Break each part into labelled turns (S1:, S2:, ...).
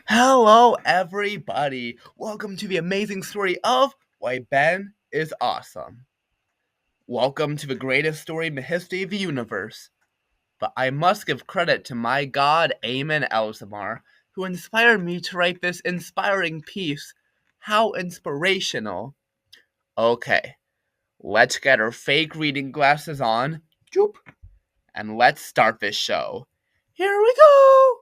S1: Hello, everybody. Welcome to the amazing story of Why Ben is Awesome. Welcome to the greatest story in the history of the universe. But I must give credit to my god, Ayman Elzamar, who inspired me to write this inspiring piece. How inspirational. Okay, let's get our fake reading glasses on. Joop. And let's start this show. Here we go!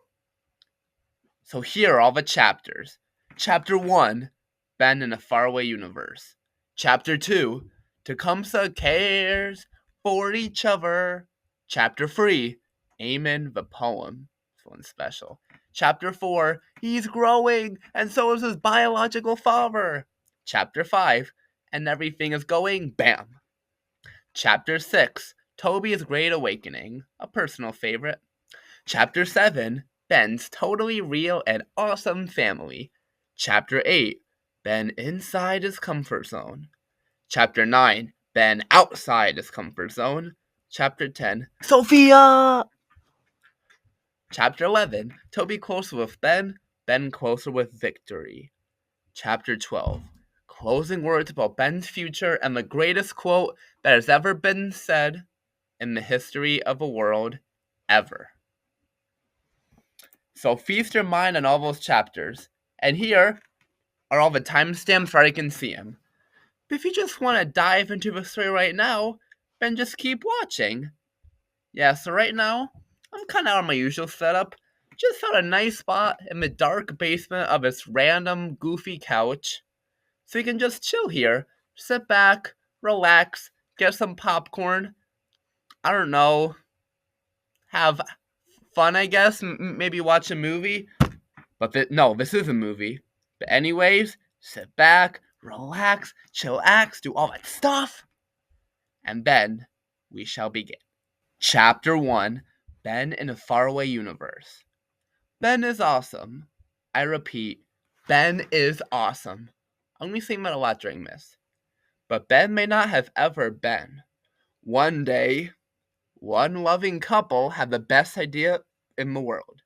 S1: So here are all the chapters. Chapter 1, Ben in a Faraway Universe. Chapter 2, Tecumseh cares for each other. Chapter 3, Ayman the Poem. This one's special. Chapter 4, he's growing, and so is his biological father. Chapter 5, and everything is going bam. Chapter 6, Toby's Great Awakening, a personal favorite. Chapter 7, Ben's totally real and awesome family. Chapter 8, Ben inside his comfort zone. Chapter 9, Ben outside his comfort zone. Chapter 10, SOPHIA! Chapter 11, Toby closer with Ben, Ben closer with victory. Chapter 12, closing words about Ben's future and the greatest quote that has ever been said in the history of the world ever. So feast your mind on all those chapters. And here are all the timestamps where I can see them. But if you just want to dive into the story right now, then just keep watching. Yeah, so right now, I'm kind of on my usual setup. Just found a nice spot in the dark basement of this random, goofy couch. So you can just chill here, sit back, relax, get some popcorn. I don't know, have fun, I guess. Maybe watch a movie. But no, this is a movie. But anyways, sit back, relax, chillax, do all that stuff. And then we shall begin. Chapter 1, Ben in a Faraway Universe. Ben is awesome. I repeat, Ben is awesome. I'm going to be saying that a lot during this. But Ben may not have ever been. One day, one loving couple had the best idea in the world.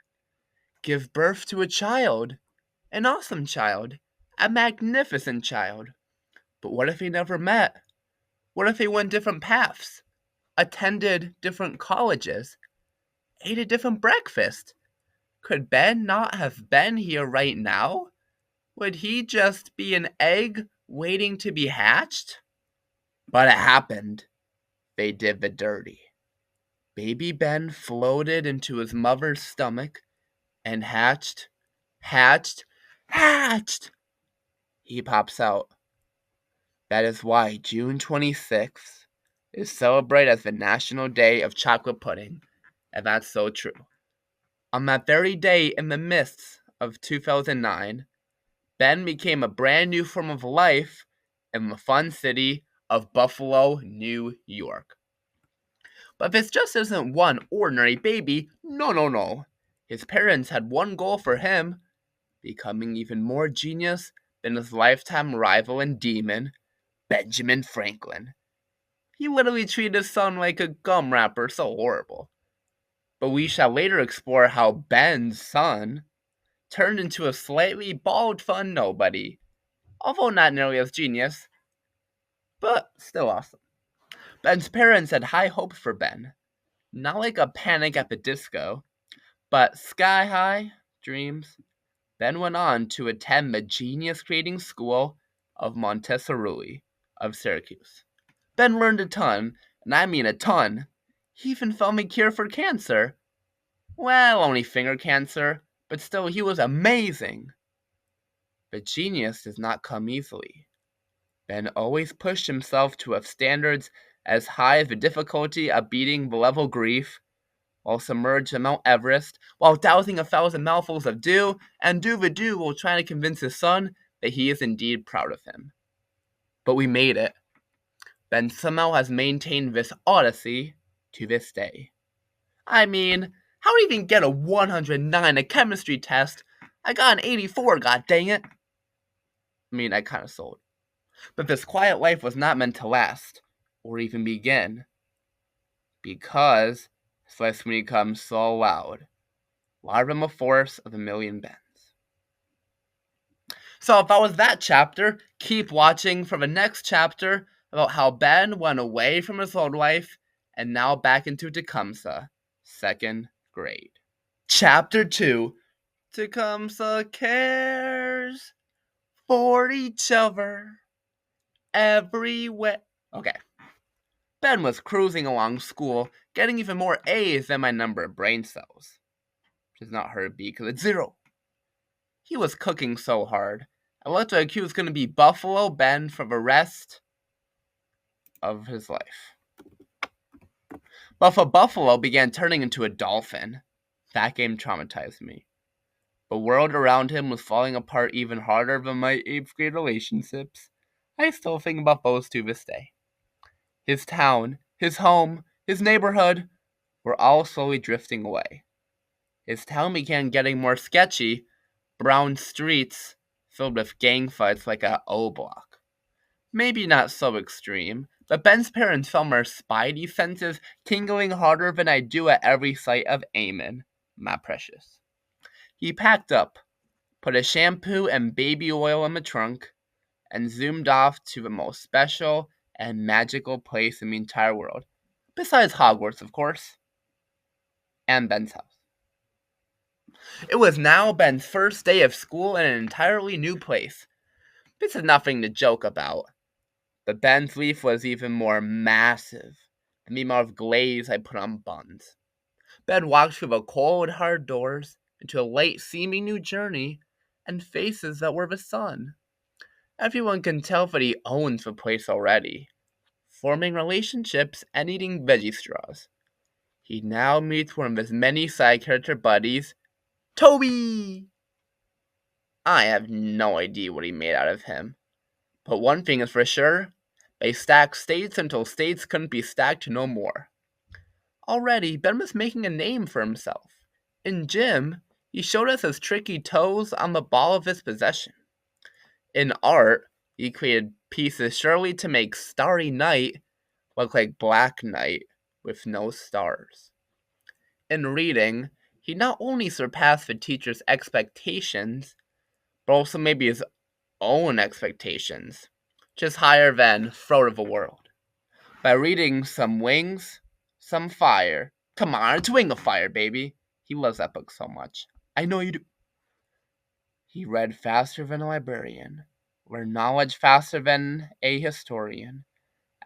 S1: Give birth to a child. An awesome child. A magnificent child. But what if they never met? What if they went different paths? Attended different colleges? Ate a different breakfast? Could Ben not have been here right now? Would he just be an egg waiting to be hatched? But it happened. They did the dirty. Baby Ben floated into his mother's stomach and hatched. He pops out. That is why June 26th is celebrated as the National Day of Chocolate Pudding, and that's so true. On that very day in the mists of 2009, Ben became a brand new form of life in the fun city of Buffalo, New York. But this just isn't one ordinary baby, no. His parents had one goal for him, becoming even more genius than his lifetime rival and demon, Benjamin Franklin. He literally treated his son like a gum wrapper, so horrible. But we shall later explore how Ben's son turned into a slightly bald fun nobody, although not nearly as genius, but still awesome. Ben's parents had high hopes for Ben, not like a Panic at the Disco, but sky high dreams. Ben went on to attend the genius-creating school of Montessori of Syracuse. Ben learned a ton, and I mean a ton. He even found the cure for cancer. Well, only finger cancer, but still he was amazing. But genius does not come easily. Ben always pushed himself to have standards as high as the difficulty of beating the level grief, while submerged in Mount Everest, while dousing 1,000 mouthfuls of dew, and do the dew while trying to convince his son that he is indeed proud of him. But we made it. Ben somehow has maintained this odyssey to this day. I mean, how do you even get a 109 a chemistry test? I got an 84, god dang it. I mean, I kinda sold. But this quiet life was not meant to last, or even begin, because his voice becomes so loud, louder than the force of a million Bens. So if that was that chapter, keep watching for the next chapter about how Ben went away from his old life and now back into Tecumseh, 2nd grade. Chapter 2, Tecumseh cares for each other everywhere. Okay. Ben was cruising along school, getting even more A's than my number of brain cells. Which is not hard B because it's 0. He was cooking so hard. I looked like he was going to be Buffalo Ben for the rest of his life. But for Buffalo began turning into a dolphin. That game traumatized me. The world around him was falling apart even harder than my 8th grade relationships. I still think about those to this day. His town, his home, his neighborhood were all slowly drifting away. His town began getting more sketchy, brown streets filled with gang fights like a O Block. Maybe not so extreme, but Ben's parents felt my spidey senses tingling harder than I do at every sight of Ayman, my precious. He packed up, put a shampoo and baby oil in the trunk, and zoomed off to the most special and magical place in the entire world. Besides Hogwarts, of course. And Ben's house. It was now Ben's first day of school in an entirely new place. This is nothing to joke about. But Ben's leaf was even more massive than the amount of glaze I put on buns. Ben walked through the cold, hard doors into a light-seeming new journey and faces that were the sun. Everyone can tell that he owns the place already, forming relationships and eating veggie straws. He now meets one of his many side character buddies, Toby! I have no idea what he made out of him. But one thing is for sure, they stacked states until states couldn't be stacked no more. Already, Ben was making a name for himself. In gym, he showed us his tricky toes on the ball of his possession. In art, he created pieces surely to make Starry Night look like Black Night with no stars. In reading, he not only surpassed the teacher's expectations, but also maybe his own expectations, just higher than Throat of the World. By reading Some Wings, Some Fire. Come on, it's Wing of Fire, baby. He loves that book so much. I know you do. He read faster than a librarian, learned knowledge faster than a historian,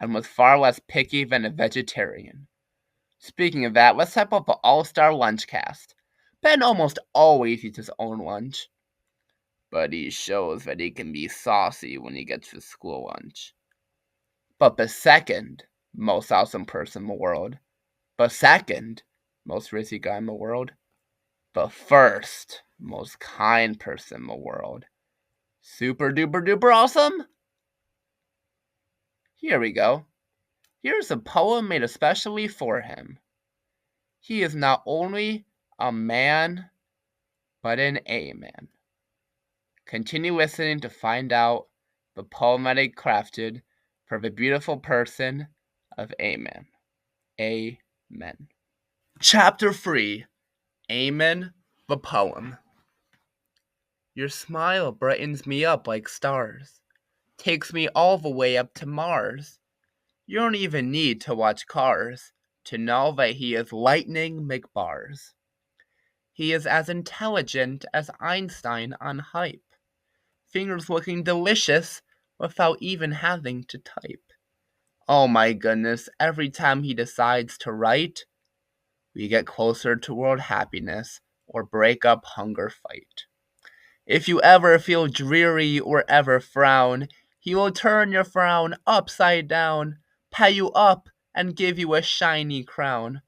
S1: and was far less picky than a vegetarian. Speaking of that, let's type up an all-star lunch cast. Ben almost always eats his own lunch, but he shows that he can be saucy when he gets his school lunch. But the second most awesome person in the world, the second most risky guy in the world, the first most kind person in the world, super duper duper awesome? Here we go. Here's a poem made especially for him. He is not only a man, but an Ayman. Continue listening to find out the poem that I crafted for the beautiful person of Ayman. Amen. Chapter 3, Ayman, the poem. Your smile brightens me up like stars, takes me all the way up to Mars. You don't even need to watch Cars to know that he is lightning McBars. He is as intelligent as Einstein on hype. Fingers looking delicious without even having to type. Oh my goodness, every time he decides to write, we get closer to world happiness or break up hunger fight. If you ever feel dreary or ever frown, he will turn your frown upside down, pat you up, and give you a shiny crown.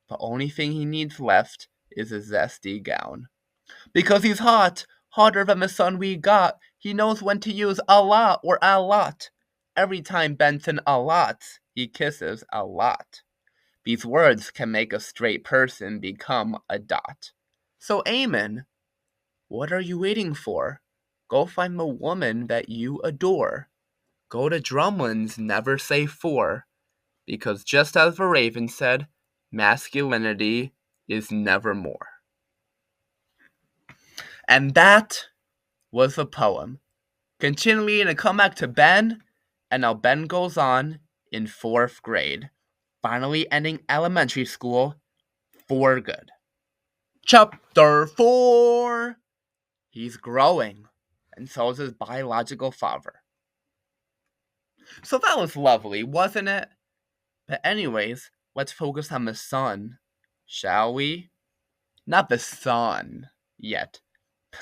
S1: The only thing he needs left is a zesty gown. Because he's hot, hotter than the sun we got, he knows when to use a lot or a lot. Every time Benson allots, he kisses a lot. These words can make a straight person become a dot. So Ayman, what are you waiting for? Go find the woman that you adore. Go to Drumlin's Never Say For, because just as the Raven said, masculinity is nevermore. And that was the poem. Continuing to come back to Ben, and now Ben goes on in 4th grade, finally ending elementary school for good. Chapter 4. He's growing, and so is his biological father. So that was lovely, wasn't it? But anyways, let's focus on the sun, shall we? Not the sun yet.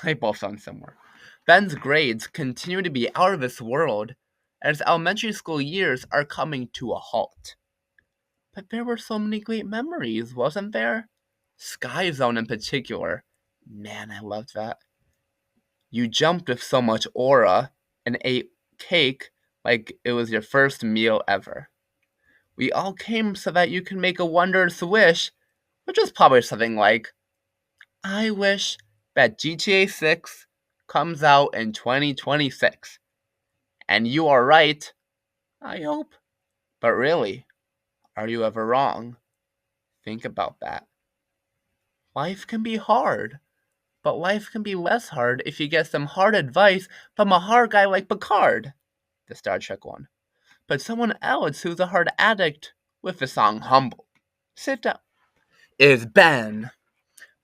S1: They both sound similar. Ben's grades continue to be out of this world, as elementary school years are coming to a halt. But there were so many great memories, wasn't there? Sky Zone in particular. Man, I loved that. You jumped with so much aura and ate cake like it was your first meal ever. We all came so that you can make a wondrous wish, which is probably something like, I wish that GTA 6 comes out in 2026. And you are right, I hope. But really, are you ever wrong? Think about that. Life can be hard, but life can be less hard if you get some hard advice from a hard guy like Picard, the Star Trek one. But someone else who's a hard addict with the song Humble. Sit down. Is Ben.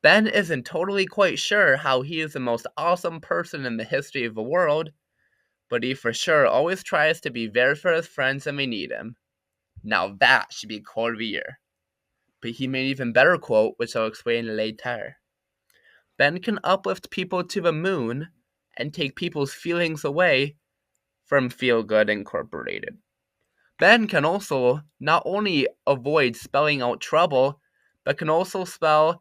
S1: Ben isn't totally quite sure how he is the most awesome person in the history of the world, but he for sure always tries to be there for his friends when they need him. Now that should be quote of the year. But he made an even better quote, which I'll explain later. Ben can uplift people to the moon and take people's feelings away from Feel Good Incorporated. Ben can also not only avoid spelling out trouble, but can also spell,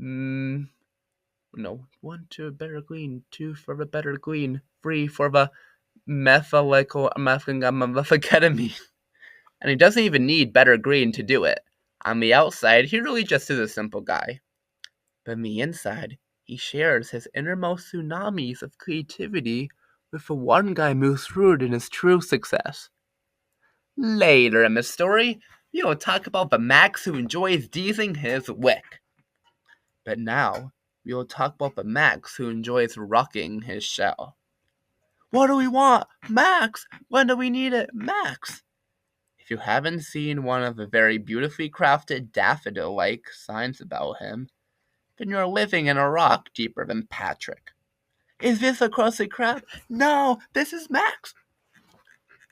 S1: 1 to a better glean, 2 for the better glean, 3 for the methamphetamine. And he doesn't even need better green to do it. On the outside, he really just is a simple guy. But on the inside, he shares his innermost tsunamis of creativity with the one guy most rooted in his true success. Later in the story, we'll talk about the Max who enjoys deezing his wick. But now, we will talk about the Max who enjoys rocking his shell. What do we want? Max! When do we need it? Max! If you haven't seen one of the very beautifully crafted daffodil-like signs about him, then you're living in a rock deeper than Patrick. Is this a Krusty Krab? No, this is Max!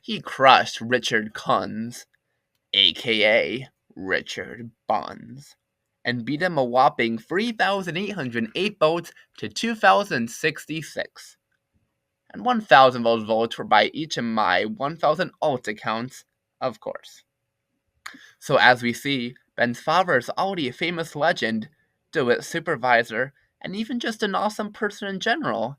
S1: He crushed Richard Kunz, a.k.a. Richard Buns, and beat him a whopping 3,808 votes to 2,066. And 1,000 of those votes were by each of my 1,000 alt accounts, of course. So as we see, Ben's father is already a famous legend, DeWitt supervisor, and even just an awesome person in general.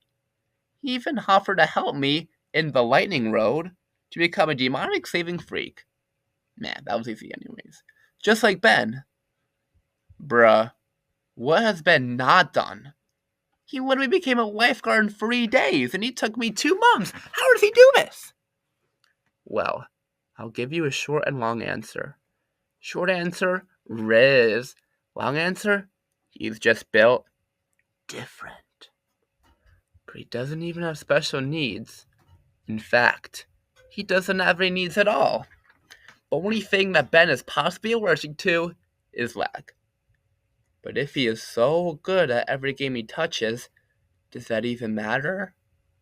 S1: He even offered to help me in the lightning road to become a demonic saving freak. Man, that was easy anyways. Just like Ben. Bruh, what has Ben not done? He literally became a lifeguard in 3 days, and he took me 2 months. How does he do this? Well, I'll give you a short and long answer. Short answer, Riz. Long answer, he's just built different. But he doesn't even have special needs. In fact, he doesn't have any needs at all. The only thing that Ben is possibly allergic to is lag. But if he is so good at every game he touches, does that even matter?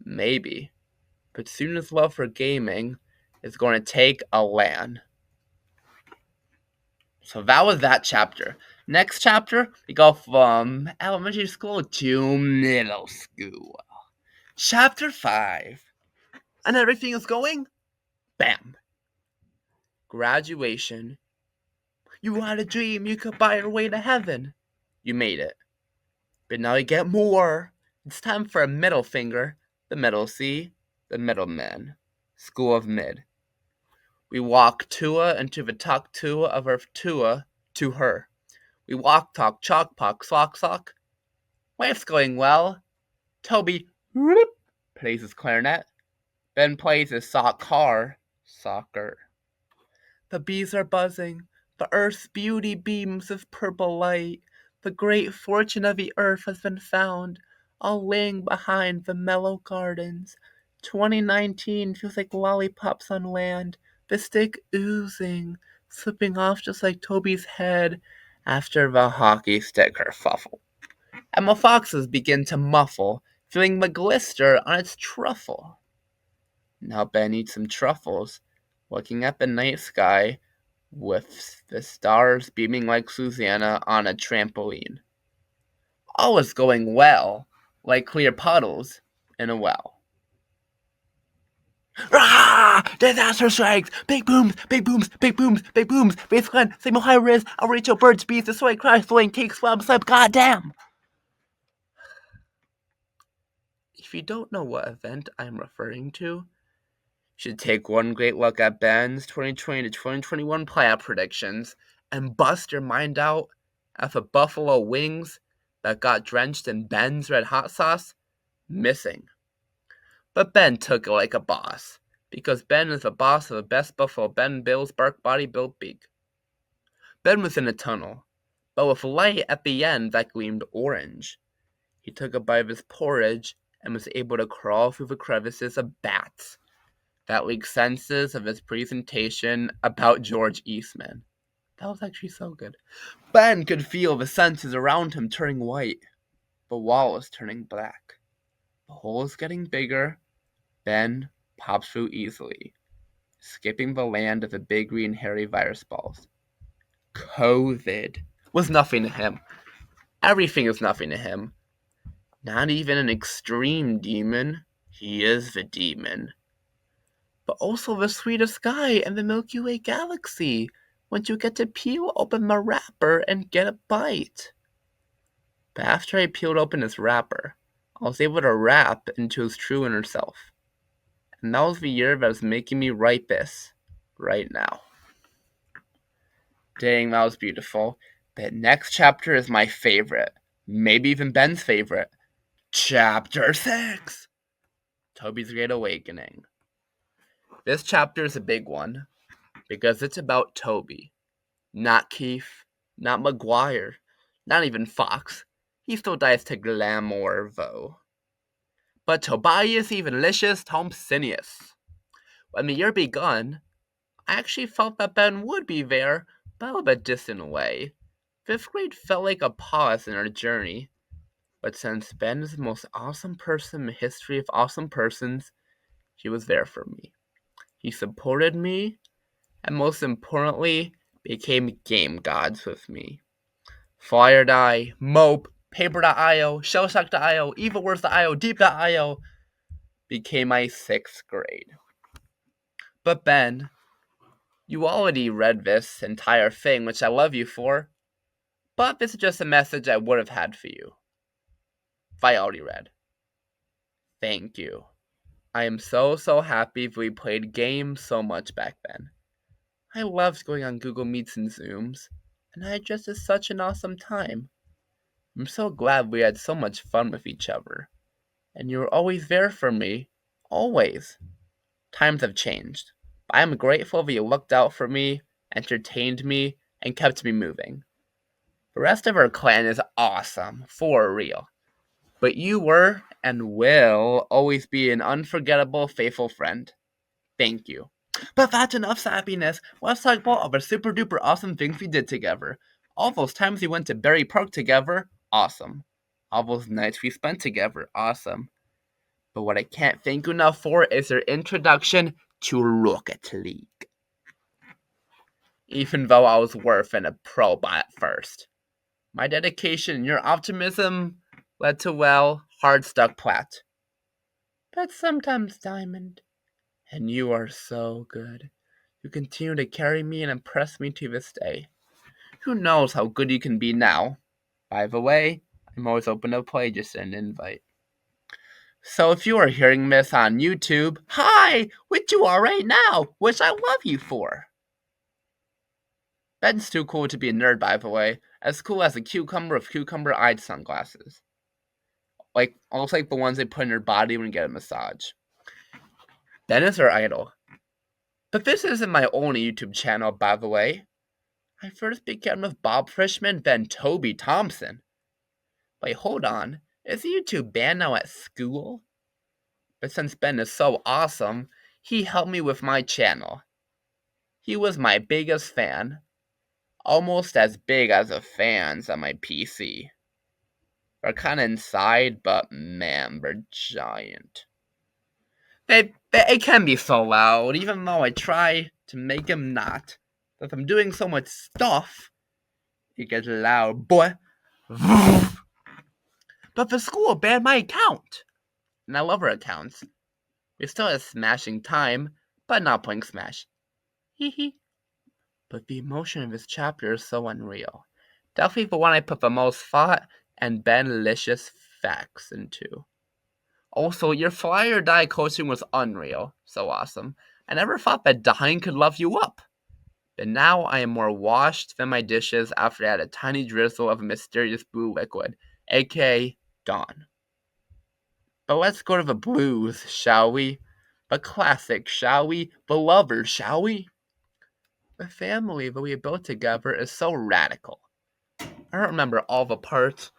S1: Maybe. But soon his love for gaming is going to take a LAN. So that was that chapter. Next chapter, we go from elementary school to middle school. Chapter 5. And everything is going, bam. Graduation. You had a dream you could buy your way to heaven. You made it. But now you get more. It's time for a middle finger. The middle C. The middleman. School of Mid. We walk Tua into the talk Tua of our Tua to her. We walk, talk, chalk, pock, sock. Life's going well. Toby whoop, plays his clarinet. Ben plays his soccer. The bees are buzzing. The earth's beauty beams with purple light. The great fortune of the earth has been found, all laying behind the mellow gardens, 2019 feels like lollipops on land, the stick oozing, slipping off just like Toby's head after the hockey stick kerfuffle. And my foxes begin to muffle, feeling the glister on its truffle. Now Ben eats some truffles, looking at the night sky with the stars beaming like Susanna on a trampoline. All is going well, like clear puddles in a well. Rah! Disaster strikes! Big booms, big booms, big booms, big booms! Base clan, signal high risk, I'll reach your birds, bees, the soy crash, flowing cake, swab, slip, goddamn! If you don't know what event I'm referring to, you should take one great look at Ben's 2020 to 2021 playoff predictions and bust your mind out at the buffalo wings that got drenched in Ben's red hot sauce missing. But Ben took it like a boss, because Ben is the boss of the best buffalo Ben Bill's bark body built beak. Ben was in a tunnel, but with light at the end that gleamed orange. He took a bite of his porridge and was able to crawl through the crevices of bats that leaked senses of his presentation about George Eastman. That was actually so good. Ben could feel the senses around him turning white. The wall was turning black. The hole is getting bigger. Ben pops through easily, skipping the land of the big green hairy virus balls. COVID was nothing to him. Everything is nothing to him. Not even an extreme demon. He is the demon. But also the sweetest guy in the Milky Way galaxy, once you get to peel open the wrapper and get a bite. But after I peeled open his wrapper, I was able to wrap into his true inner self. And that was the year that was making me write this right now. Dang, that was beautiful. The next chapter is my favorite. Maybe even Ben's favorite. Chapter 6! Toby's Great Awakening. This chapter is a big one because it's about Toby. Not Keith, not McGuire, not even Fox. He still dies to glamour, though. But Tobias Evanlicious Thompsonius. When the year begun, I actually felt that Ben would be there, but in a distant way. Fifth grade felt like a pause in our journey. But since Ben is the most awesome person in the history of awesome persons, he was there for me. He supported me, and most importantly, became game gods with me. Flyer.io, Mope, Paper.io, Shellshock.io, EvilWords.io, Deep.io became my 6th grade. But Ben, you already read this entire thing, which I love you for, but this is just a message I would have had for you. If I already read. Thank you. I am so happy we played games so much back then. I loved going on Google Meets and Zooms, and I just had such an awesome time. I'm so glad we had so much fun with each other, and you were always there for me, always. Times have changed, but I am grateful that you looked out for me, entertained me, and kept me moving. The rest of our clan is awesome, for real. But you were, and will, always be an unforgettable, faithful friend. Thank you. But that's enough sappiness. Let's talk about all the super duper awesome things we did together. All those times we went to Berry Park together, awesome. All those nights we spent together, awesome. But what I can't thank you enough for is your introduction to Rocket League. Even though I was worse than a pro at first. My dedication and your optimism led to, well, hard-stuck plat. But sometimes diamond. And you are so good. You continue to carry me and impress me to this day. Who knows how good you can be now? By the way, I'm always open to play, just send an invite. So if you are hearing this on YouTube, hi! Which you are right now, which I love you for. Ben's too cool to be a nerd, by the way. As cool as a cucumber with cucumber-eyed sunglasses. Almost like the ones they put in your body when you get a massage. Ben is our idol. But this isn't my only YouTube channel, by the way. I first began with Bob Frischman, then Toby Thompson. Wait, hold on. Is YouTube banned now at school? But since Ben is so awesome, he helped me with my channel. He was my biggest fan. Almost as big as the fans on my PC. They're kinda inside, but man, they're giant. It can be so loud, even though I try to make them not. But if I'm doing so much stuff, it gets loud, boy. But the school banned my account. And I love our accounts. We still have smashing time, but not playing Smash. Hee. But the emotion of this chapter is so unreal. Definitely the one I put the most thought and Ben-licious facts into. Also, your fly or die coaching was unreal. So awesome. I never thought that dying could love you up. But now I am more washed than my dishes after I had a tiny drizzle of a mysterious blue liquid, aka Dawn. But let's go to the blues, shall we? The classic, shall we? The lovers, shall we? The family that we built together is so radical. I don't remember all the parts,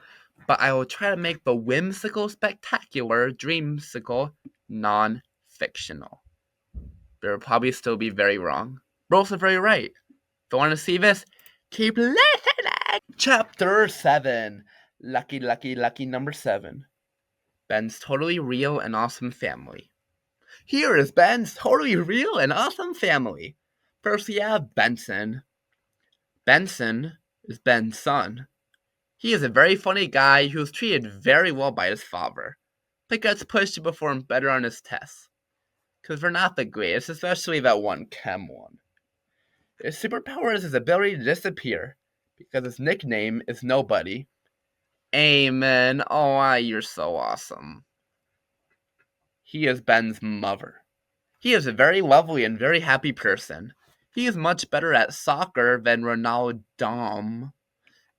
S1: but I will try to make the whimsical, spectacular, dreamsicle non-fictional. They will probably still be very wrong. But also very right. If you want to see this, keep listening! Chapter 7. Lucky number 7. Ben's totally real and awesome family. Here is Ben's totally real and awesome family. First we have Benson. Benson is Ben's son. He is a very funny guy who is treated very well by his father, but gets pushed to perform better on his tests. Because they're not the greatest, especially that one chem one. His superpower is his ability to disappear, because his nickname is Nobody. Ayman, oh, you're so awesome. He is Ben's mother. He is a very lovely and very happy person. He is much better at soccer than Ronaldo,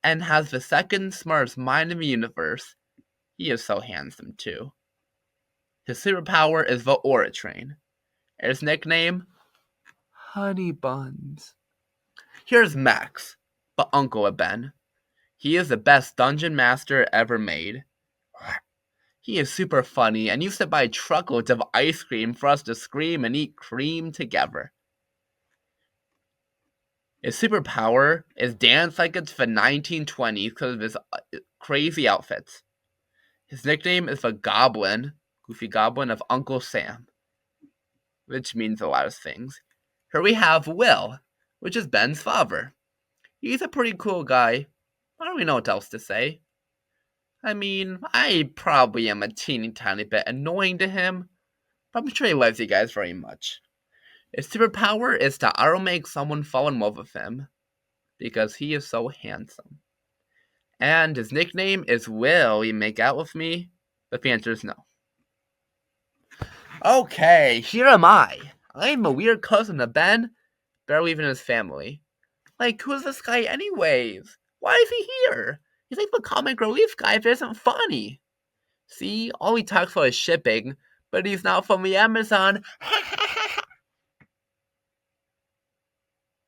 S1: and has the second smartest mind in the universe. He is so handsome too. His superpower is the Aura Train. His nickname, Honey Buns. Here's Max, the uncle of Ben. He is the best dungeon master ever made. He is super funny and used to buy truckloads of ice cream for us to scream and eat cream together. His superpower is dance like it's the 1920s because of his crazy outfits. His nickname is the Goblin, Goofy Goblin of Uncle Sam, which means a lot of things. Here we have Will, which is Ben's father. He's a pretty cool guy. I don't really know what else to say. I mean, I probably am a teeny tiny bit annoying to him, but I'm sure he loves you guys very much. His superpower is to auto-make someone fall in love with him, because he is so handsome. And his nickname is Will You Make Out With Me? But the answer is no. Okay, here am I. I'm a weird cousin of Ben, barely even his family. Like, who's this guy anyways? Why is he here? He's like the comic relief guy that isn't funny. See, all he talks about is shipping, but he's not from the Amazon.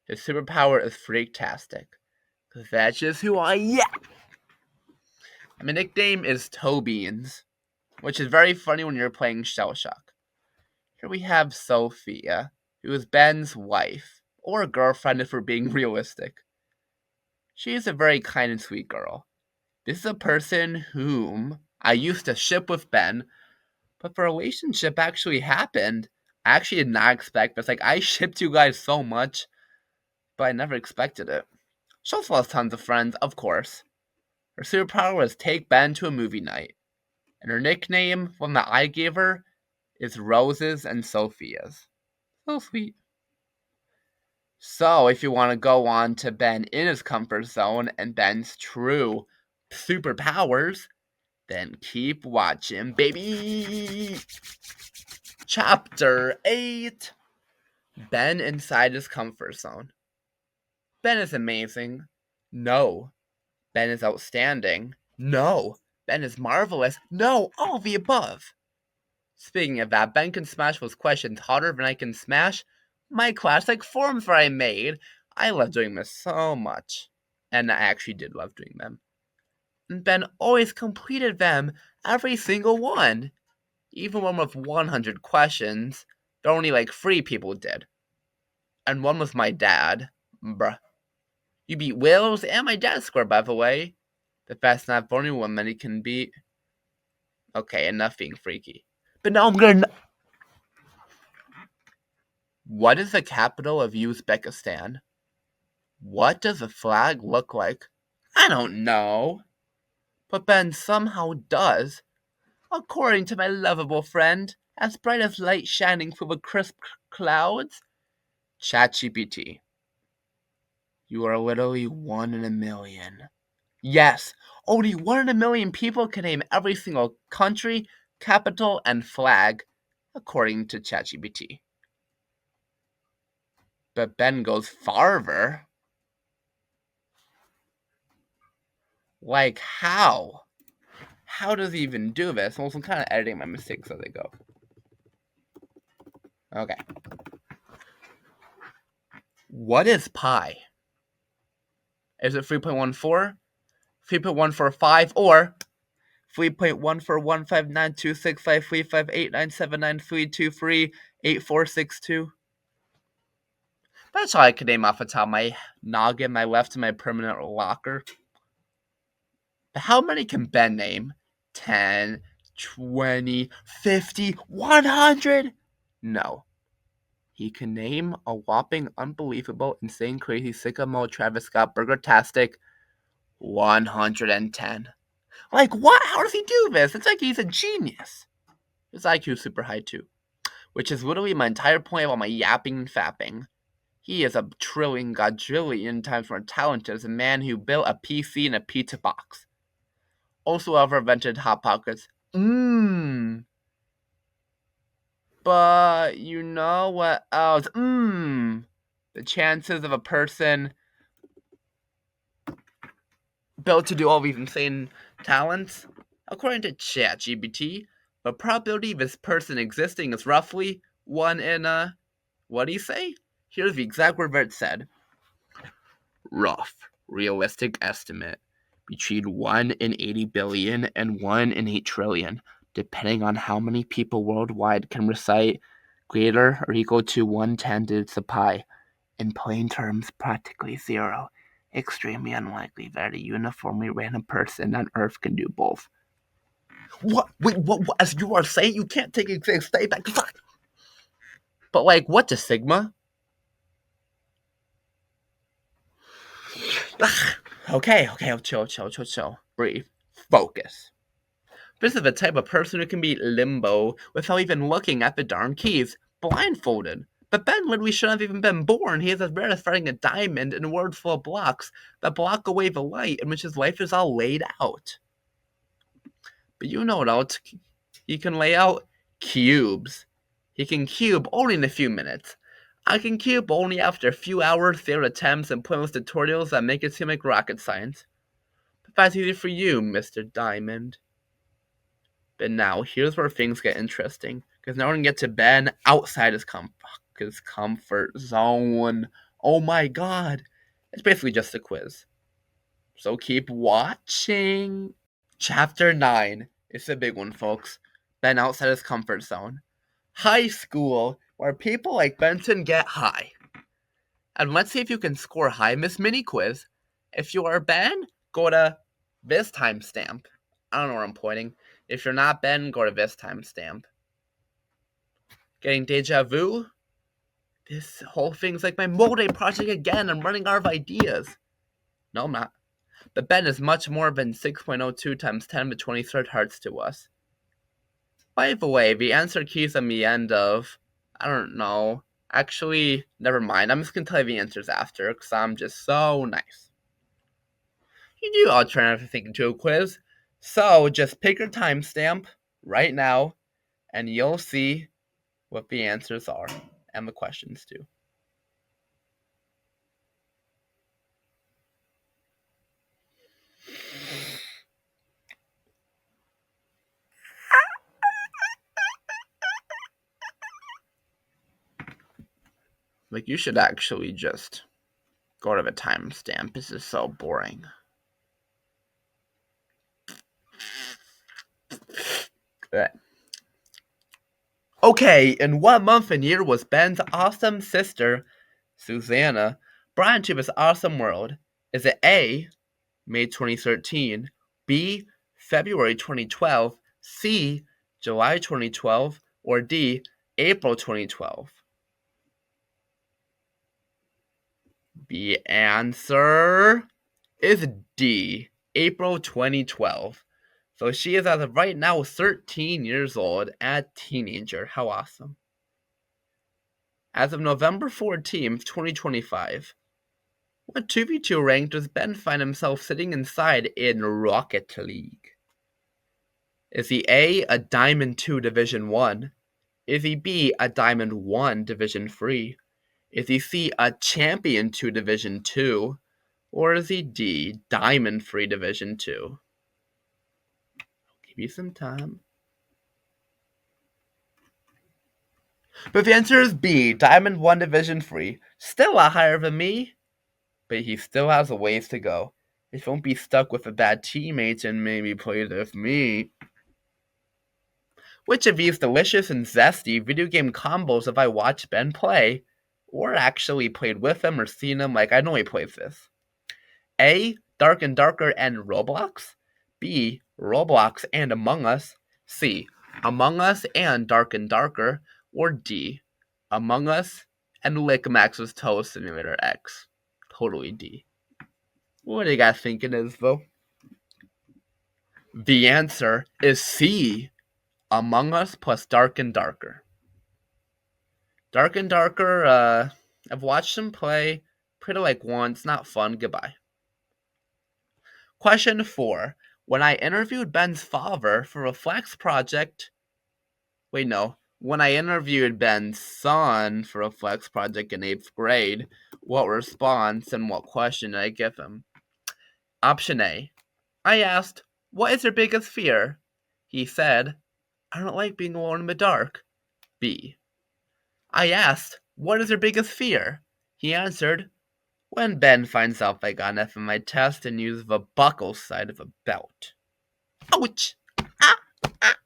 S1: His superpower is freaktastic. Cause that's just who I am. My nickname is Tobyans, which is very funny when you're playing Shell Shock. Here we have Sophia, who is Ben's wife, or girlfriend if we're being realistic. She is a very kind and sweet girl. This is a person whom I used to ship with Ben, but the relationship actually happened. I actually did not expect this. Like, I shipped you guys so much, but I never expected it. She also has tons of friends, of course. Her superpower was take Ben to a movie night. And her nickname, one that I gave her, is Roses and Sophia's. So sweet. So, if you want to go on to Ben in his comfort zone and Ben's true superpowers, then keep watching, baby! Chapter 8. Ben inside his comfort zone. Ben is amazing. No. Ben is outstanding. No. Ben is marvelous. No. All the above. Speaking of that, Ben can smash those questions harder than I can smash my classic forms that I made. I love doing this so much. And I actually did love doing them. And Ben always completed them, every single one. Even one with 100 questions, but only like 3 people did. And one was my dad. Bruh. You beat Will's and my dad's score, by the way. But that's not the only one that he can beat. Okay, enough being freaky. But now I'm gonna... What is the capital of Uzbekistan? What does the flag look like? I don't know. But Ben somehow does. According to my lovable friend, as bright as light shining through the crisp clouds. ChatGPT. You are literally 1 in a million. Yes, only 1 in a million people can name every single country, capital, and flag, according to ChatGPT. But Ben goes farther. Like, how? How does he even do this? Well, I'm kind of editing my mistakes as they go. Okay. What is pi? Is it 3.14, 3.145, or 3.141592653589793238462? That's all I could name off the top of my noggin, my left in my permanent locker. But how many can Ben name? 10, 20, 50, 100? No. He can name a whopping, unbelievable, insane, crazy, sicko, Travis Scott, burger-tastic 110. Like, what? How does he do this? It's like he's a genius. His IQ is super high, too. Which is literally my entire point of all my yapping and fapping. He is a trillion, quadrillion times more talented as a man who built a PC in a pizza box. Also ever invented Hot Pockets. But you know what else? The chances of a person built to do all these insane talents? According to ChatGPT, the probability of this person existing is roughly 1 in a... What do you say? Here's the exact word that it said. Rough, realistic estimate. Between 1 in 80 billion and 1 in 8 trillion, depending on how many people worldwide can recite greater or equal to 1/10 to the pi. In plain terms, practically zero. Extremely unlikely that a uniformly random person on Earth can do both. What? Wait, what? As you are saying, you can't take a stay back. But like, what to Sigma? Okay, chill. Breathe. Focus. This is the type of person who can be limbo without even looking at the darn keys, blindfolded. But Ben literally shouldn't have even been born. He is as rare as finding a diamond in a world full of blocks that block away the light in which his life is all laid out. But you know what else he can lay out? Cubes. He can cube only in a few minutes. I can cube only after a few hours, failed attempts, and pointless tutorials that make it seem like rocket science. But that's easy for you, Mr. Diamond. But now, here's where things get interesting. Because now we're going to get to Ben outside his comfort zone. Oh my god. It's basically just a quiz. So keep watching. Chapter 9. It's a big one, folks. Ben outside his comfort zone. High school, where people like Benson get high. And let's see if you can score high in this mini quiz. If you are Ben, go to this timestamp. I don't know where I'm pointing. If you're not Ben, go to this timestamp. Getting deja vu? This whole thing's like my Mole project again. I'm running out of ideas. No, I'm not. But Ben is much more than 6.02 times 10 to the 23rd hertz to us. By the way, the answer key's on the end of, I don't know. Actually, never mind. I'm just going to tell you the answers after, because I'm just so nice. You do all turn everything into a quiz. So, just pick your timestamp right now, and you'll see what the answers are, and the questions too. Like, you should actually just go to the timestamp. This is so boring. Okay, in what month and year was Ben's awesome sister, Susanna, brought into this awesome world? Is it A, May 2013, B, February 2012, C, July 2012, or D, April 2012? The answer is D, April 2012. So she is, as of right now, 13 years old and a teenager. How awesome. As of November 14th, 2025, what 2v2 rank does Ben find himself sitting inside in Rocket League? Is he A, a Diamond 2 Division 1? Is he B, a Diamond 1 Division 3? Is he C, a Champion 2 Division 2? Or is he D, Diamond 3 Division 2? I'll give you some time. But the answer is B, Diamond 1 Division 3. Still a lot higher than me, but he still has a ways to go. He won't be stuck with a bad teammate and maybe play with me. Which of these delicious and zesty video game combos have I watched Ben play, or actually played with him or seen him? Like, I know he plays this. A, Dark and Darker and Roblox. B, Roblox and Among Us. C, Among Us and Dark and Darker. Or D, Among Us and Lick Max's Toe Simulator X. Totally D. What do you guys think it is, though? The answer is C, Among Us plus Dark and Darker. Dark and Darker, I've watched him play. Played it like once, not fun, goodbye. Question 4. When I interviewed Ben's father for a Flex project... Wait, no. When I interviewed Ben's son for a Flex project in 8th grade, what response and what question did I give him? Option A. I asked, what is your biggest fear? He said, I don't like being alone in the dark. B. I asked, what is your biggest fear? He answered, when Ben finds out I got an F in my test and used the buckle side of a belt. Ouch! Ah! Ah!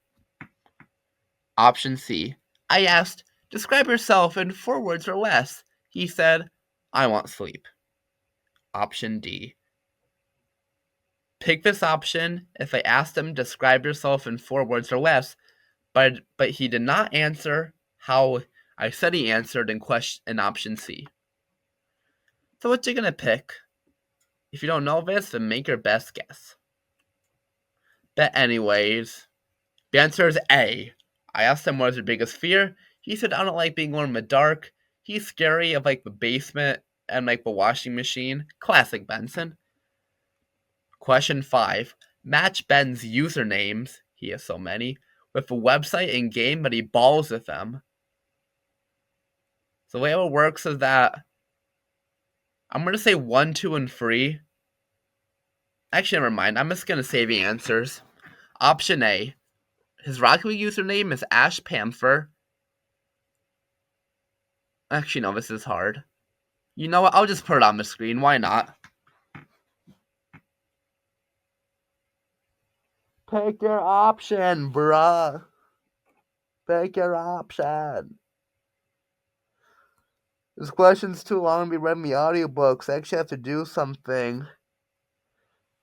S1: Option C. I asked, describe yourself in 4 words or less. He said, I want sleep. Option D. Pick this option if I asked him, describe yourself in 4 words or less, but he did not answer how I said he answered in option C. So what you gonna pick? If you don't know this, then make your best guess. But anyways, the answer is A. I asked him what is your biggest fear. He said, I don't like being alone in the dark. He's scary of like the basement and like the washing machine. Classic Benson. Question 5. Match Ben's usernames, he has so many, with the website and game that he balls with them. So the way it works is that I'm going to say 1, 2, and 3. Actually, never mind. I'm just going to say the answers. Option A. His Rocket League username is Ash Panther. Actually, no, this is hard. You know what? I'll just put it on the screen. Why not? Pick your option, bruh. Pick your option. This question's too long to be read in the audiobooks. I actually have to do something.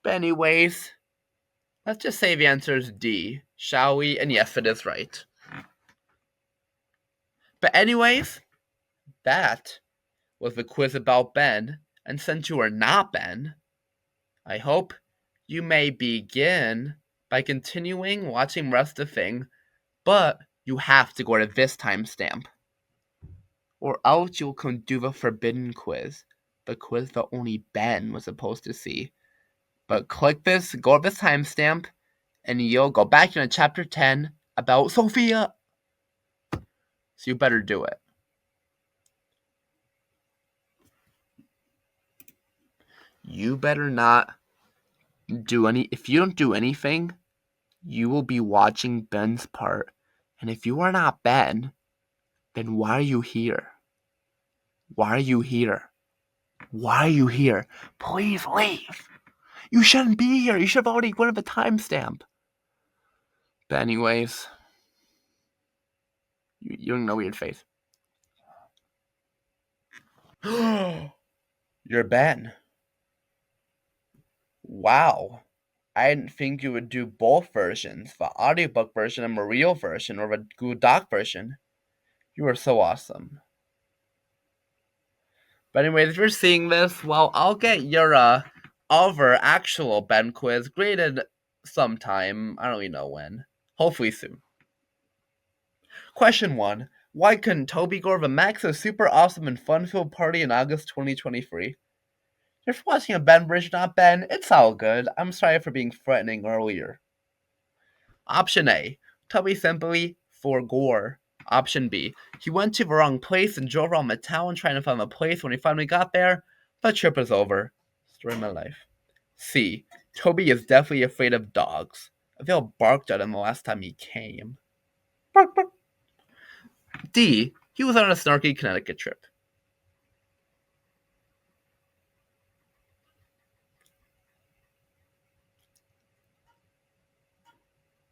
S1: But anyways, let's just say the answer is D, shall we? And yes, it is right. But anyways, that was the quiz about Ben. And since you are not Ben, I hope you may begin by continuing watching the rest of the thing, but you have to go to this timestamp, or else you'll do the forbidden quiz, the quiz that only Ben was supposed to see. But click this, go to this timestamp, and you'll go back into chapter 10 about SOPHIA. So you better do it. You better not do any. If you don't do anything, you will be watching Ben's part. And if you are not Ben, then why are you here? Why are you here? Why are you here? Please leave. You shouldn't be here. You should have already went at the timestamp. But anyways, You don't know weird face. You're Ben. Wow. I didn't think you would do both versions, the audiobook version and the real version, or the Google Doc version. You are so awesome. But anyways, if you're seeing this, well, I'll get your other actual Ben quiz graded sometime. I don't really know when. Hopefully soon. Question 1. Why couldn't Toby go over Max's super awesome and fun-filled party in August 2023? You're watching a Ben bridge, not Ben. It's all good. I'm sorry for being threatening earlier. Option A. Toby simply forgore. Option B. He went to the wrong place and drove around the town trying to find the place. When he finally got there, the trip was over. Story of my life. C. Toby is definitely afraid of dogs. I feel barked at him the last time he came. Bark, bark. D. He was on a snarky Connecticut trip.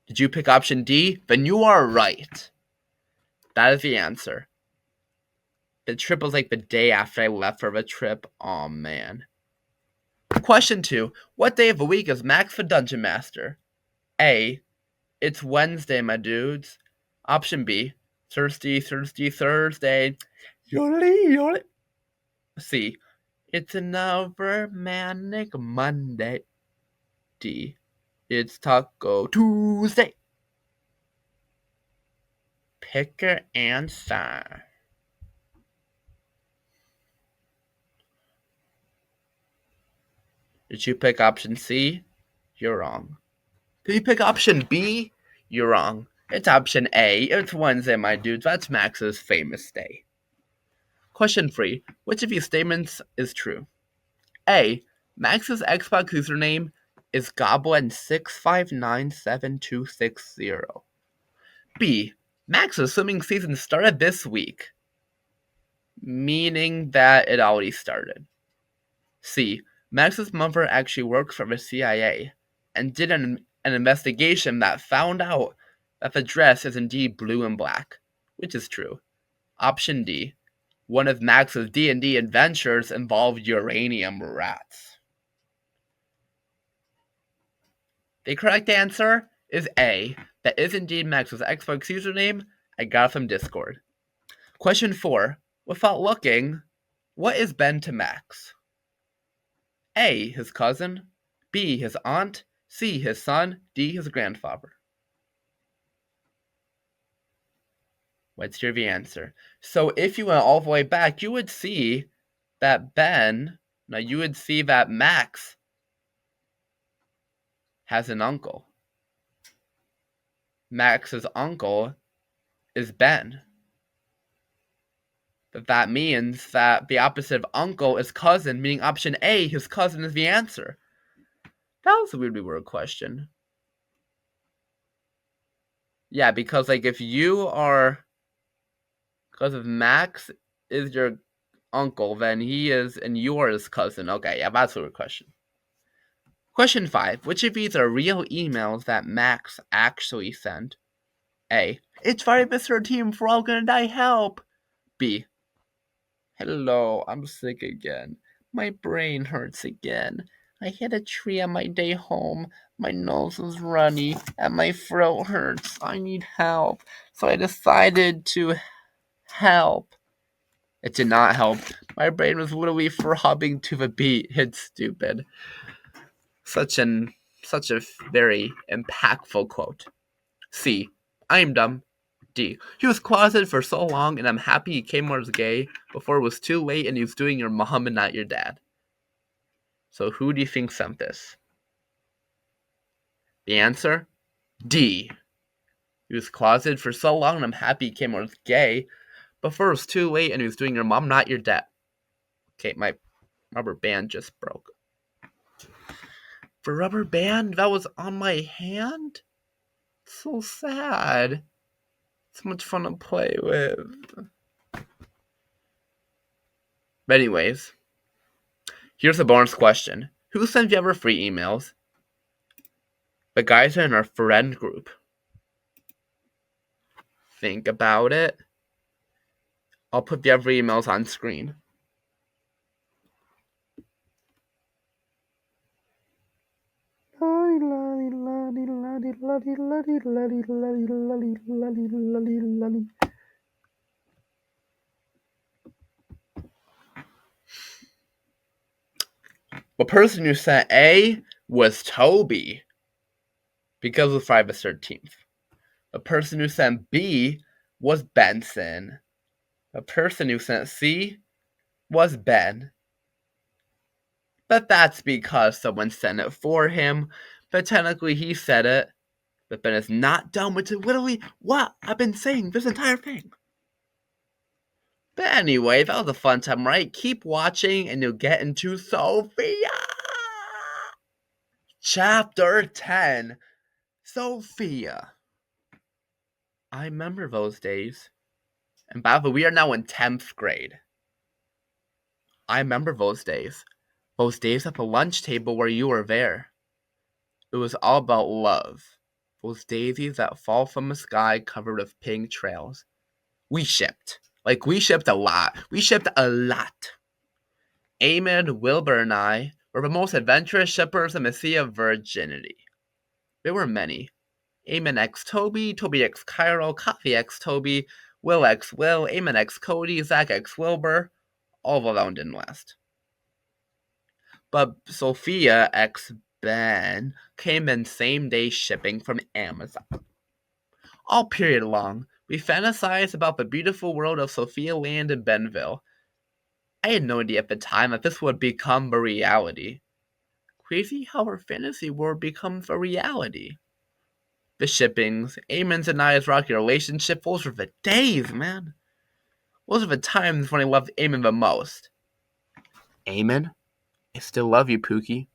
S1: Did you pick option D? Then you are right. That is the answer. The trip was like the day after I left for the trip. Aw, man. Question 2. What day of the week is Max the Dungeon Master? A. It's Wednesday, my dudes. Option B. Thursday. Yodely. C. It's another manic Monday. D. It's Taco Tuesday. Pick your answer. Did you pick option C? You're wrong. Did you pick option B? You're wrong. It's option A. It's Wednesday, my dudes. That's Max's famous day. Question 3. Which of these statements is true? A. Max's Xbox username is Goblin65972660. B. Max's swimming season started this week, meaning that it already started. C. Max's mother actually works for the CIA and did an investigation that found out that the dress is indeed blue and black, which is true. Option D. One of Max's D&D adventures involved uranium rats. The correct answer is A. That is indeed Max's Xbox username. I got it from Discord. Question 4. Without looking, what is Ben to Max? A. His cousin. B. His aunt. C. His son. D. His grandfather. Let's hear the answer. So if you went all the way back, you would see that you would see that Max has an uncle. Max's uncle is Ben. But that means that the opposite of uncle is cousin, meaning option A, his cousin, is the answer. That was a weirdly worded question. Yeah, because if you are, because if Max is your uncle, then he is, and you are his cousin. Okay, yeah, that's a weird question. Question 5. Which of these are real emails that Max actually sent? A. It's Friday, Mr. Team, we're all gonna die, help! B. Hello, I'm sick again. My brain hurts again. I hit a tree on my day home. My nose is runny and my throat hurts. I need help. So I decided to help. It did not help. My brain was literally throbbing to the beat. It's stupid. Such a very impactful quote. C. I'm dumb. D. He was closeted for so long, and I'm happy he came when he was gay before it was too late and he was doing your mom and not your dad. So who do you think sent this? The answer? D. He was closeted for so long, and I'm happy he came when he was gay before it was too late and he was doing your mom, not your dad. Okay, my rubber band just broke. The rubber band that was on my hand? So sad. So much fun to play with. But anyways, here's a bonus question. Who sends you ever free emails? The guys are in our friend group. think about it. I'll put the other emails on screen. The person who sent A was Toby, because of Friday the 13th. The person who sent B was Benson. The person who sent C was Ben. But that's because someone sent it for him. But technically he said it. But Ben is not done with literally what I've been saying this entire thing. But anyway, that was a fun time, right? Keep watching and you'll get into Sophia! Chapter 10, Sophia. I remember those days. And by the way, we are now in 10th grade. I remember those days. Those days at the lunch table where you were there. It was all about love. Those daisies that fall from the sky covered with pink trails. We shipped. We shipped a lot. Ayman, Wilbur, and I were the most adventurous shippers in the sea of virginity. There were many. Ayman x Toby, Toby x Cairo, Coffee x Toby, Will x Will, Ayman x Cody, Zach x Wilbur, all of them didn't last. But Sophia x Ben came in same-day shipping from Amazon. All period long, we fantasized about the beautiful world of Sophia Land in Benville. I had no idea at the time that this would become a reality. Crazy how our fantasy world becomes a reality. The shippings, Ayman's and I's rocky relationship, those were the days, man. Those are the times when I loved Ayman the most. Ayman? I still love you, Pookie.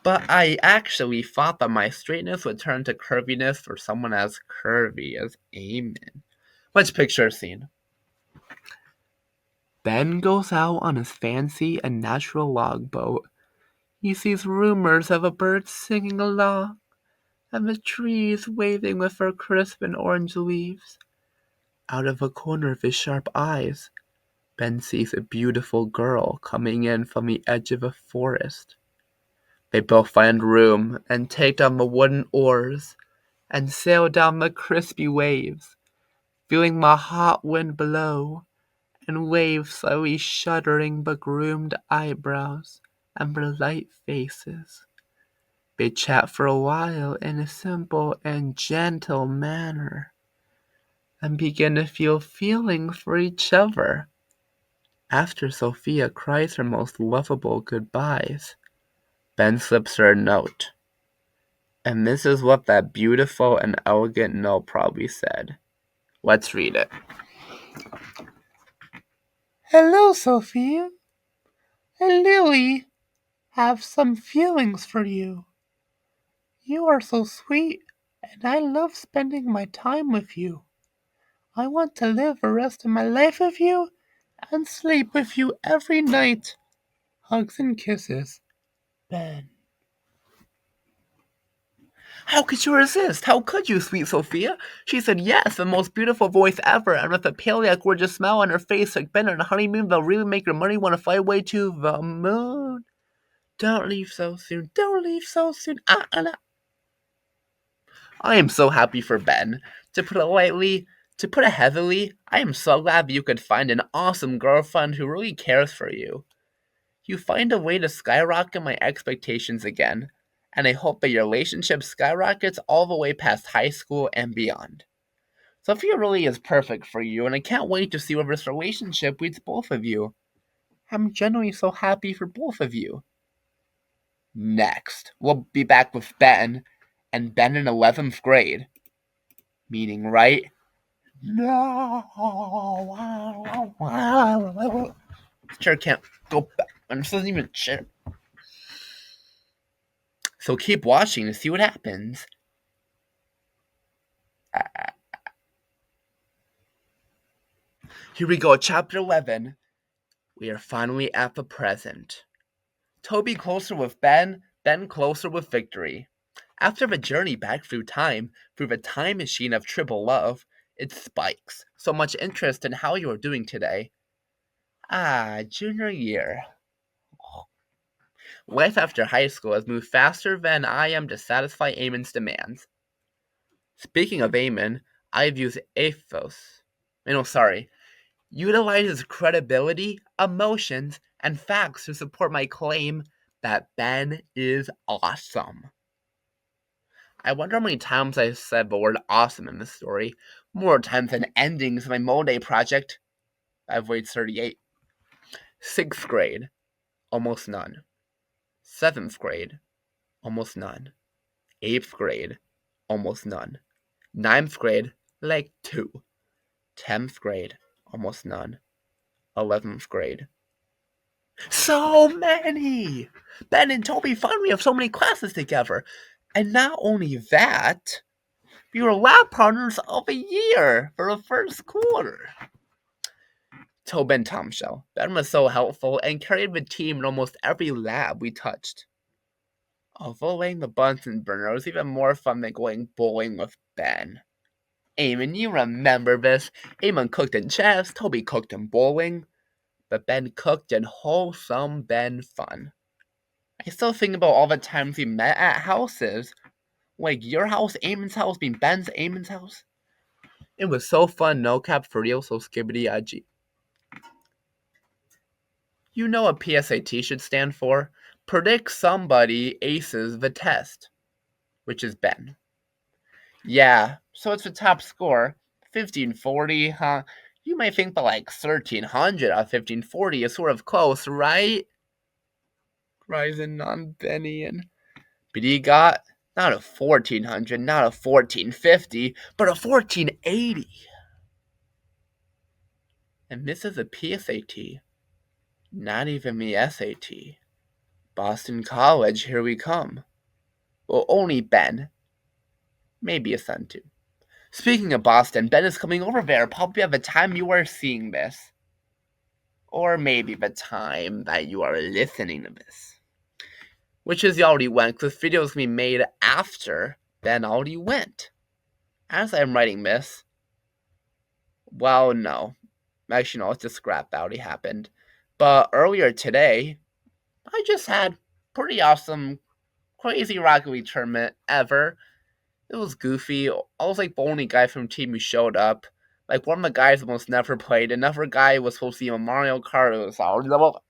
S1: But I actually thought that my straightness would turn to curviness for someone as curvy as Ayman. Let's picture a scene. Ben goes out on his fancy and natural logboat. He sees rumors of a bird singing along, and the trees waving with their crisp and orange leaves. Out of a corner of his sharp eyes, Ben sees a beautiful girl coming in from the edge of a forest. They both find room and take down the wooden oars and sail down the crispy waves, feeling the hot wind blow, and waves slowly shuddering the groomed eyebrows and the light faces. They chat for a while in a simple and gentle manner, and begin to feel feelings for each other. After Sophia cries her most lovable goodbyes, Ben slips her a note. And this is what that beautiful and elegant note probably said. Let's read it. Hello, Sophia. I really have some feelings for you. You are so sweet, and I love spending my time with you. I want to live the rest of my life with you and sleep with you every night. Hugs and kisses, Ben. How could you resist? How could you, sweet Sophia? She said yes, the most beautiful voice ever, and with a pale yet gorgeous smile on her face like Ben on a honeymoon, they'll really make your money want to fly away to the moon. Don't leave so soon, don't leave so soon. I am so happy for Ben. To put it lightly, to put it heavily, I am so glad that you could find an awesome girlfriend who really cares for you. You find a way to skyrocket my expectations again, and I hope that your relationship skyrockets all the way past high school and beyond. Sophia really is perfect for you, and I can't wait to see where this relationship leads both of you. I'm genuinely so happy for both of you. Next, we'll be back with Ben, and Ben in 11th grade. Meaning, right? No. Chair can't go back. This doesn't even chair. So keep watching to see what happens. Here we go, chapter 11. We are finally at the present. Toby closer with Ben, Ben closer with victory. After the journey back through time, through the time machine of triple love, it spikes. So much interest in how you are doing today. Junior year. Life after high school has moved faster than I am to satisfy Ayman's demands. Speaking of Ayman, I've used utilizes credibility, emotions, and facts to support my claim that Ben is awesome. I wonder how many times I said the word awesome in this story. More times than endings of my Monday project. I've weighed 38. 6th grade, almost none. 7th grade, almost none. 8th grade, almost none. 9th grade, like 2. 10th grade, almost none. 11th grade. So many! Ben and Toby finally have so many classes together. And not only that, we were lab partners of the year for the first quarter. Toby and Tom show. Ben was so helpful and carried the team in almost every lab we touched. Although laying the Bunsen burner was even more fun than going bowling with Ben. Ayman, you remember this. Ayman cooked in chess, Toby cooked in bowling, but Ben cooked in wholesome Ben fun. I still think about all the times we met at houses. Like your house, Ayman's house, being Ben's, Ayman's house. It was so fun, no cap for real, so skibbity IG. You know what PSAT should stand for? Predict somebody aces the test, which is Ben. Yeah, so it's the top score. 1540, huh? You might think that like 1300 out of 1540 is sort of close, right? Rising non-Bennian. But he got not a 1400, not a 1450, but a 1480. And this is a PSAT, not even the SAT. Boston College, here we come. Well, only Ben. Maybe a son too. Speaking of Boston, Ben is coming over there probably at the time you are seeing this. Or maybe the time that you are listening to this. Which is he already went, because this video is going to be made after Ben already went. As I'm writing this, well, no. Actually, no, it's a scrap that already happened. But earlier today, I just had pretty awesome, crazy Rocket League tournament ever. It was goofy. I was like the only guy from the team who showed up. Like one of the guys almost never played. Another guy was supposed to be on Mario Kart. It was already level.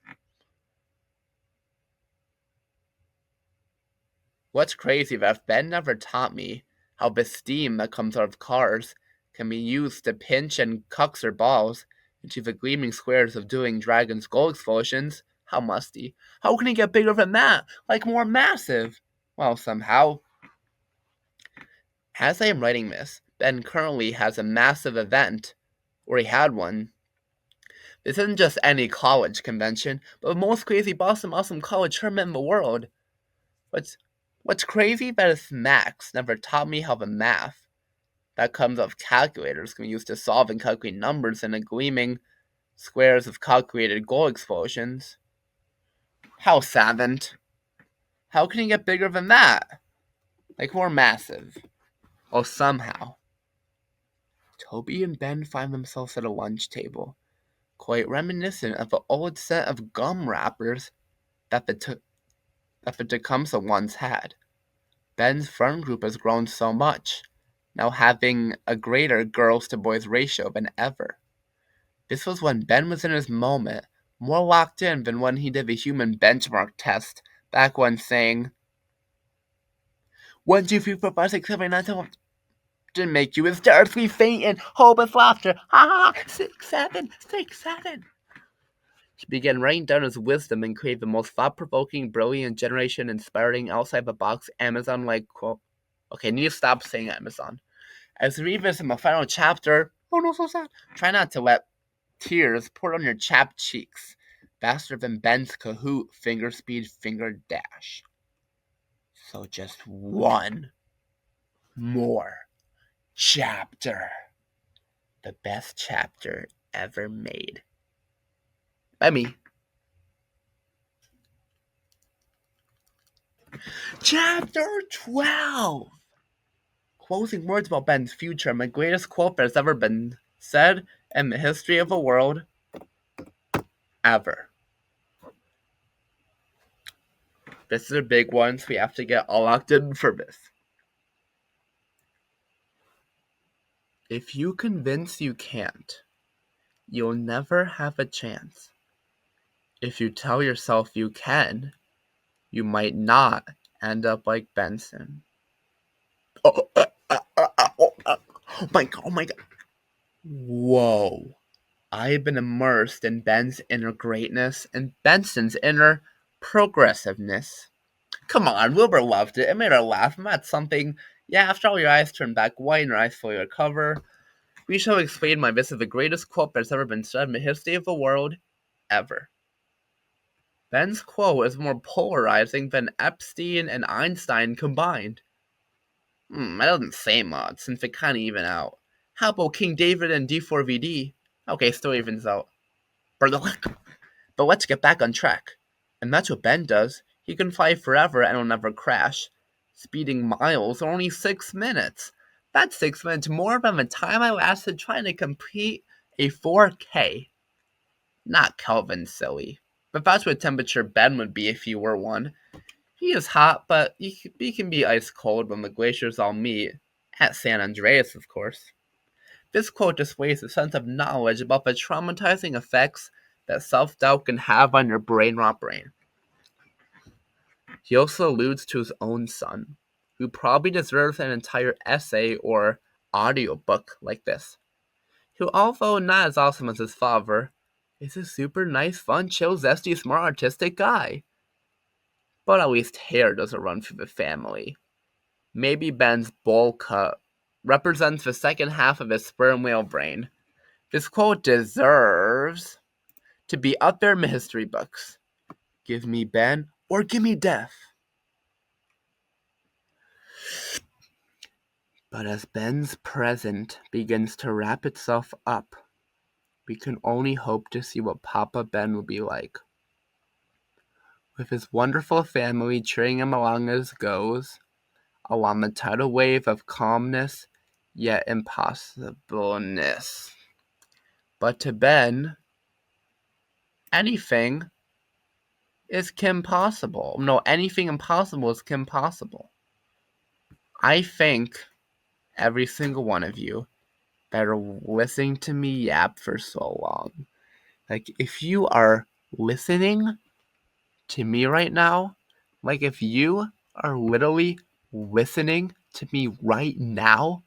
S1: What's crazy that Ben never taught me how the steam that comes out of cars can be used to pinch and cuxer balls into the gleaming squares of doing Dragon's gold explosions. How musty. How can he get bigger than that? Like more massive? Well, somehow. As I am writing this, Ben currently has a massive event, or he had one. This isn't just any college convention, but the most crazy awesome college tournament in the world. What's crazy that is Max never taught me how the math that comes off calculators can be used to solve and calculate numbers in the gleaming squares of calculated goal explosions. How savant. How can you get bigger than that? Like more massive. Oh, somehow. Toby and Ben find themselves at a lunch table, quite reminiscent of the old set of gum wrappers that the Tecumseh once had. Ben's friend group has grown so much, now having a greater girls to boys ratio than ever. This was when Ben was in his moment, more locked in than when he did the human benchmark test, back when saying, 1, 2, 3, 4, 5, 6, 7, 8, 9, 10, didn't make you hysterically faint and hopeless laughter. Ha ha! 6, 7, 6, 7. He began writing down his wisdom and create the most thought-provoking, brilliant, generation-inspiring, outside-the-box, Amazon-like quote. Okay, need to stop saying Amazon. As we revisit the final chapter, oh no, so sad. Try not to let tears pour on your chapped cheeks, faster than Ben's Kahoot finger speed finger dash. So just one more chapter. The best chapter ever made. By me. Chapter 12. closing words about Ben's future and the greatest quote that has ever been said in the history of the world ever. This is a big one, so we have to get all locked in for this. If you convince you can't, you'll never have a chance. If you tell yourself you can, you might not end up like Benson. Oh my god, oh my god. Whoa. I've been immersed in Ben's inner greatness and Benson's inner progressiveness. Come on, Wilbur loved it. It made her laugh. And that's something. Yeah, after all your eyes turn back white and your eyes fully recover, we shall explain why this is the greatest quote that's ever been said in the history of the world ever. Ben's quote is more polarizing than Epstein and Einstein combined. That doesn't say much, since they kinda even out. How about King David and D4VD? Okay, still evens out. But let's get back on track. And that's what Ben does. He can fly forever and will never crash. Speeding miles in only 6 minutes. That's 6 minutes more than the time I lasted trying to complete a 4K. Not Kelvin, silly. But that's what temperature Ben would be if he were one. He is hot, but he can be ice cold when the glaciers all meet. At San Andreas, of course. This quote displays a sense of knowledge about the traumatizing effects that self-doubt can have on your brain-rot brain. He also alludes to his own son, who probably deserves an entire essay or audiobook like this, who, although not as awesome as his father, is a super nice, fun, chill, zesty, smart, artistic guy. But at least hair doesn't run through the family. Maybe Ben's bowl cut represents the second half of his sperm whale brain. This quote deserves to be up there in the history books. Give me Ben or give me death. But as Ben's present begins to wrap itself up, we can only hope to see what Papa Ben will be like. With his wonderful family cheering him along as he goes, along the tidal wave of calmness, yet impossibleness. But to Ben, anything is Kim possible. No, anything impossible is Kim possible. I think every single one of you that are listening to me yap for so long, like if you are listening to me right now, like if you are literally listening to me right now,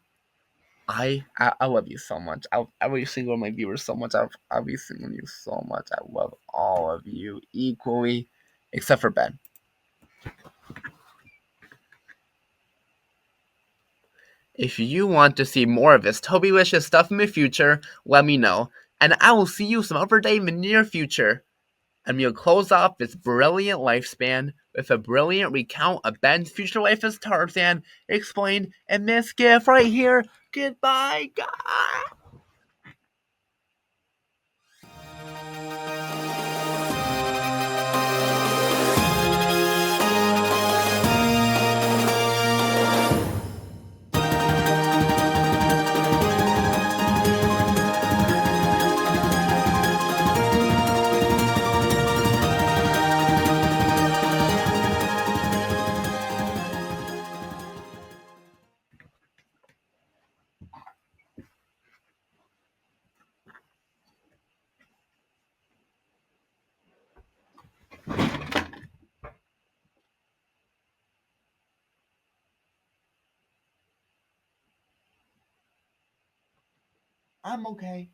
S1: I love you so much. Every single one of my viewers so much. I'll be singing you so much. I love all of you equally, except for Ben. If you want to see more of this Toby-licious stuff in the future, let me know. And I will see you some other day in the near future. And we'll close off this brilliant lifespan with a brilliant recount of Ben's future life as Tarzan explained in this gift right here. Goodbye, guys. I'm okay.